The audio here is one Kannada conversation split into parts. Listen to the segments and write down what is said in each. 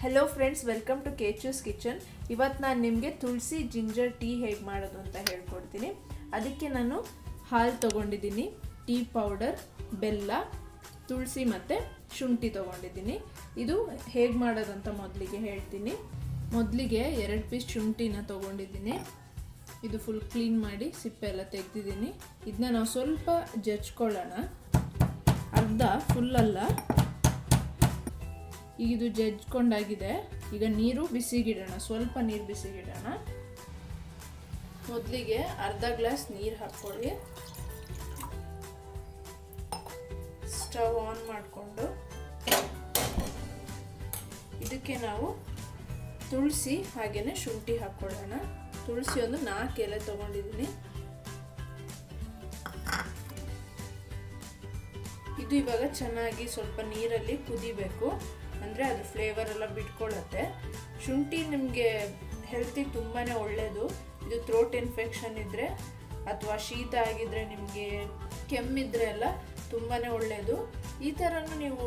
ಹೆಲೋ ಫ್ರೆಂಡ್ಸ್, ವೆಲ್ಕಮ್ ಟು ಕೇಚೂಸ್ ಕಿಚನ್. ಇವತ್ತು ನಾನು ನಿಮಗೆ ತುಳಸಿ ಜಿಂಜರ್ ಟೀ ಹೇಗೆ ಮಾಡೋದು ಅಂತ ಹೇಳ್ಕೊಡ್ತೀನಿ. ಅದಕ್ಕೆ ನಾನು ಹಾಲು ತೊಗೊಂಡಿದ್ದೀನಿ, ಟೀ ಪೌಡರ್, ಬೆಲ್ಲ, ತುಳಸಿ ಮತ್ತು ಶುಂಠಿ ತೊಗೊಂಡಿದ್ದೀನಿ. ಇದು ಹೇಗೆ ಮಾಡೋದಂತ ಮೊದಲಿಗೆ ಹೇಳ್ತೀನಿ. ಮೊದಲಿಗೆ 2 ಪೀಸ್ ಶುಂಠಿನ ತೊಗೊಂಡಿದ್ದೀನಿ. ಇದು ಫುಲ್ ಕ್ಲೀನ್ ಮಾಡಿ ಸಿಪ್ಪೆ ಎಲ್ಲ ತೆಗೆದಿದ್ದೀನಿ. ಇದನ್ನ ನಾವು ಸ್ವಲ್ಪ ಜಜ್ಕೊಳ್ಳೋಣ, ಅರ್ಧ ಫುಲ್ಲಲ್ಲ. ಈಗ ಇದು ಜಜ್ಕೊಂಡಾಗಿದೆ. ಈಗ ನೀರು ಬಿಸಿಗಿಡೋಣ, ಸ್ವಲ್ಪ ನೀರು ಬಿಸಿಗಿಡೋಣ. ಮೊದಲಿಗೆ ಅರ್ಧ ಗ್ಲಾಸ್ ನೀರು ಹಾಕ್ಕೊಳ್ಳಿ. ಸ್ಟವ್ ಆನ್ ಮಾಡಿಕೊಂಡು ಇದಕ್ಕೆ ನಾವು ತುಳಸಿ ಹಾಗೇನೆ ಶುಂಠಿ ಹಾಕ್ಕೊಳ್ಳೋಣ. ತುಳಸಿ ಒಂದು 4 ಎಲೆ ತೊಗೊಂಡಿದ್ದೀನಿ. ಇದು ಇವಾಗ ಚೆನ್ನಾಗಿ ಸ್ವಲ್ಪ ನೀರಲ್ಲಿ ಕುದಿಬೇಕು, ಅಂದರೆ ಅದು ಫ್ಲೇವರ್ ಎಲ್ಲ ಬಿಟ್ಕೊಳ್ಳುತ್ತೆ. ಶುಂಠಿ ನಿಮಗೆ ಹೆಲ್ತಿಗೆ ತುಂಬಾ ಒಳ್ಳೆಯದು. ಇದು ಥ್ರೋಟ್ ಇನ್ಫೆಕ್ಷನ್ ಇದ್ದರೆ ಅಥವಾ ಶೀತ ಆಗಿದ್ದರೆ, ನಿಮಗೆ ಕೆಮ್ಮಿದ್ರೆ ಎಲ್ಲ ತುಂಬಾ ಒಳ್ಳೆಯದು. ಈ ಥರನೂ ನೀವು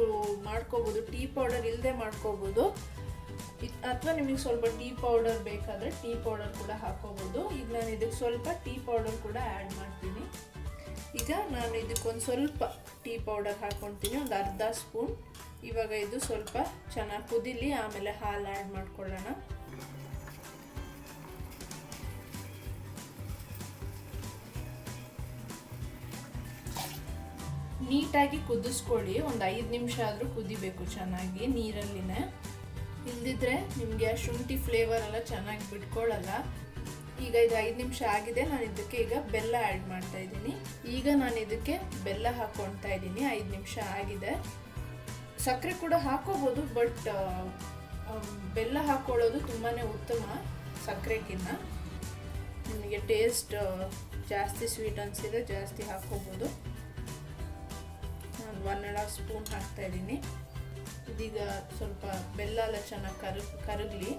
ಮಾಡ್ಕೋಬೋದು. ಟೀ ಪೌಡರ್ ಇಲ್ಲದೆ ಮಾಡ್ಕೋಬೋದು, ಅಥವಾ ನಿಮಗೆ ಸ್ವಲ್ಪ ಟೀ ಪೌಡರ್ ಬೇಕಾದರೆ ಟೀ ಪೌಡರ್ ಕೂಡ ಹಾಕೋಬೋದು. ಈಗ ನಾನು ಇದಕ್ಕೆ ಸ್ವಲ್ಪ ಟೀ ಪೌಡರ್ ಕೂಡ ಆ್ಯಡ್ ಮಾಡ್ತೀನಿ. ಈಗ ನಾನು ಇದಕ್ಕೊಂದು ಸ್ವಲ್ಪ ಟೀ ಪೌಡರ್ ಹಾಕ್ಕೊತೀನಿ, ಒಂದು ಅರ್ಧ ಸ್ಪೂನ್. ಇವಾಗ ಇದು ಸ್ವಲ್ಪ ಚೆನ್ನಾಗಿ ಕುದಿಲಿ, ಆಮೇಲೆ ಹಾಲು ಆ್ಯಡ್ ಮಾಡ್ಕೊಳ್ಳೋಣ. ನೀಟಾಗಿ ಕುದಿಸ್ಕೊಳ್ಳಿ, ಒಂದು 5 ನಿಮಿಷ ಆದರೂ ಕುದಿಬೇಕು ಚೆನ್ನಾಗಿ ನೀರಲ್ಲಿನೇ. ಇಲ್ದಿದ್ರೆ ನಿಮಗೆ ಆ ಶುಂಠಿ ಫ್ಲೇವರ್ ಎಲ್ಲ ಚೆನ್ನಾಗಿ ಬಿಟ್ಕೊಳ್ಳಲ್ಲ. ಈಗ ಇದು 5 ನಿಮಿಷ ಆಗಿದೆ. ನಾನು ಇದಕ್ಕೆ ಈಗ ಬೆಲ್ಲ ಆ್ಯಡ್ ಮಾಡ್ತಾ ಇದ್ದೀನಿ. ಈಗ ನಾನು ಇದಕ್ಕೆ ಬೆಲ್ಲ ಹಾಕ್ಕೊಳ್ತಾ ಇದ್ದೀನಿ. 5 ನಿಮಿಷ ಆಗಿದೆ. ಸಕ್ಕರೆ ಕೂಡ ಹಾಕೋಬೋದು, ಬಟ್ ಬೆಲ್ಲ ಹಾಕ್ಕೊಳ್ಳೋದು ತುಂಬಾ ಉತ್ತಮ ಸಕ್ಕರೆಗಿನ್ನ. ನಿಮಗೆ ಟೇಸ್ಟ್ ಜಾಸ್ತಿ ಸ್ವೀಟ್ ಅನಿಸಿದ್ರೆ ಜಾಸ್ತಿ ಹಾಕ್ಕೋಬೋದು. ನಾನು 1.5 ಸ್ಪೂನ್ ಹಾಕ್ತಾ ಇದ್ದೀನಿ. ಇದೀಗ ಸ್ವಲ್ಪ ಬೆಲ್ಲ ಎಲ್ಲ ಚೆನ್ನಾಗಿ ಕರಗಲಿ.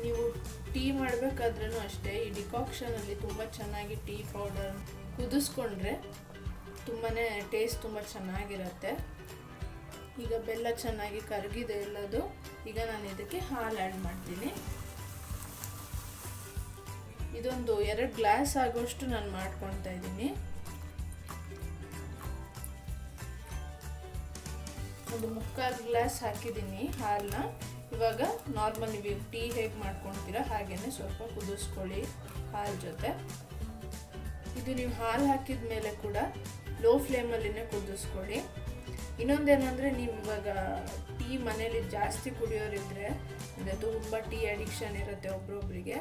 ನೀವು ಟೀ ಮಾಡಬೇಕಾದ್ರೂ ಅಷ್ಟೇ, ಈ ಡಿಕಾಕ್ಷನಲ್ಲಿ ತುಂಬ ಚೆನ್ನಾಗಿ ಟೀ ಪೌಡರ್ ಕುದಿಸ್ಕೊಂಡ್ರೆ ತುಂಬಾ ಟೇಸ್ಟ್ ತುಂಬ ಚೆನ್ನಾಗಿರುತ್ತೆ. ಈಗ ಬೆಲ್ಲ ಚೆನ್ನಾಗಿ ಕರಗಿದೆ ಎಲ್ಲದು. ಈಗ ನಾನು ಇದಕ್ಕೆ ಹಾಲು ಆ್ಯಡ್ ಮಾಡ್ತೀನಿ. ಇದೊಂದು 2 ಗ್ಲಾಸ್ ಆಗೋಷ್ಟು ನಾನು ಮಾಡ್ಕೊಳ್ತಾ ಇದ್ದೀನಿ. ಒಂದು 3/4 ಗ್ಲಾಸ್ ಹಾಕಿದ್ದೀನಿ ಹಾಲನ್ನ. ಇವಾಗ ನಾರ್ಮಲ್ ನೀವು ಟೀ ಹೇಗೆ ಮಾಡ್ಕೊಳ್ತೀರಾ ಹಾಗೇನೆ ಸ್ವಲ್ಪ ಕುದಿಸ್ಕೊಳ್ಳಿ ಹಾಲು ಜೊತೆ. ಇದು ನೀವು ಹಾಲು ಹಾಕಿದ ಮೇಲೆ ಕೂಡ ಲೋ ಫ್ಲೇಮಲ್ಲಿನೇ ಕುದಿಸ್ಕೊಳ್ಳಿ. ಇನ್ನೊಂದೇನೆಂದರೆ, ನೀವು ಇವಾಗ ಟೀ ಮನೇಲಿ ಜಾಸ್ತಿ ಕುಡಿಯೋರಿದ್ರೆ, ಅಂದರೆ ತುಂಬ ಟೀ ಅಡಿಕ್ಷನ್ ಇರುತ್ತೆ ಒಬ್ರೊಬ್ರಿಗೆ,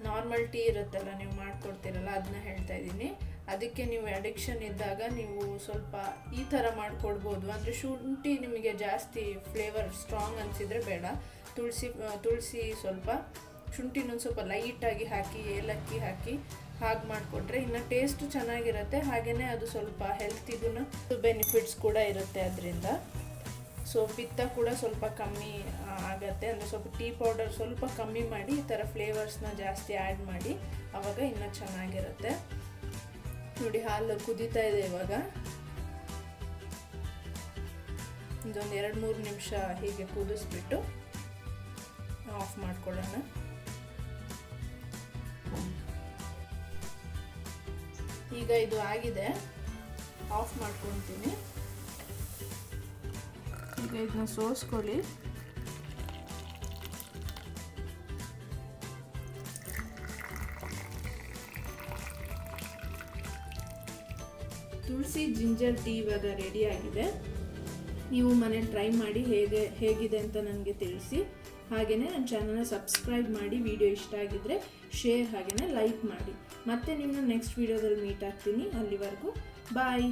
ನಾರ್ಮಲ್ ಟೀ ಇರುತ್ತಲ್ಲ ನೀವು ಮಾಡ್ಕೊಡ್ತೀರಲ್ಲ, ಅದನ್ನ ಹೇಳ್ತಾ ಇದ್ದೀನಿ. ಅದಕ್ಕೆ ನೀವು ಅಡಿಕ್ಷನ್ ಇದ್ದಾಗ ನೀವು ಸ್ವಲ್ಪ ಈ ಥರ ಮಾಡಿಕೊಡ್ಬೋದು. ಅಂದರೆ ಶುಂಠಿ ನಿಮಗೆ ಜಾಸ್ತಿ ಫ್ಲೇವರ್ ಸ್ಟ್ರಾಂಗ್ ಅನಿಸಿದರೆ ಬೇಡ. ತುಳಸಿ ಸ್ವಲ್ಪ, ಶುಂಠಿನೊಂದು ಸ್ವಲ್ಪ ಲೈಟಾಗಿ ಹಾಕಿ, ಏಲಕ್ಕಿ ಹಾಕಿ ಹಾಗೆ ಮಾಡಿಕೊಟ್ರೆ ಇನ್ನು ಟೇಸ್ಟು ಚೆನ್ನಾಗಿರುತ್ತೆ. ಹಾಗೆಯೇ ಅದು ಸ್ವಲ್ಪ ಹೆಲ್ತಿಗೂ ಬೆನಿಫಿಟ್ಸ್ ಕೂಡ ಇರುತ್ತೆ ಅದರಿಂದ. ಸೊ ಪಿತ್ತ ಕೂಡ ಸ್ವಲ್ಪ ಕಮ್ಮಿ ಆಗುತ್ತೆ. ಅಂದರೆ ಸ್ವಲ್ಪ ಟೀ ಪೌಡರ್ ಸ್ವಲ್ಪ ಕಮ್ಮಿ ಮಾಡಿ ಈ ಥರ ಫ್ಲೇವರ್ಸ್ನ ಜಾಸ್ತಿ ಆ್ಯಡ್ ಮಾಡಿ, ಆವಾಗ ಇನ್ನೂ ಚೆನ್ನಾಗಿರುತ್ತೆ. ನೋಡಿ, ಹಾಲು ಕುದೀತಾ ಇದೆ. ಇವಾಗ ಇದೊಂದು 2-3 ನಿಮಿಷ ಹೀಗೆ ಕುದಿಸ್ಬಿಟ್ಟು ಆಫ್ ಮಾಡ್ಕೊಳ್ಳೋಣ. ಈಗ ಇದು ಆಗಿದೆ, ಆಫ್ ಮಾಡ್ಕೊಳ್ತೀನಿ. ಈಗ ಇದನ್ನ ಸೋಸ್ಕೊಳ್ಳಿ. ತುಳಸಿ ಜಿಂಜರ್ ಟೀ ಇವಾಗ ರೆಡಿ ಆಗಿದೆ. ನೀವು ಮನೇಲಿ ಟ್ರೈ ಮಾಡಿ ಹೇಗಿದೆ ಅಂತ ನನಗೆ ತಿಳಿಸಿ. ಹಾಗೆಯೇ ನನ್ನ ಚಾನಲ್ನ ಸಬ್ಸ್ಕ್ರೈಬ್ ಮಾಡಿ, ವಿಡಿಯೋ ಇಷ್ಟ ಆಗಿದ್ದರೆ ಶೇರ್ ಹಾಗೆಯೇ ಲೈಕ್ ಮಾಡಿ. ಮತ್ತೆ ನಿಮ್ಮನ್ನ ನೆಕ್ಸ್ಟ್ ವಿಡಿಯೋದಲ್ಲಿ ಮೀಟ್ ಆಗ್ತೀನಿ. ಅಲ್ಲಿವರೆಗೂ ಬಾಯ್.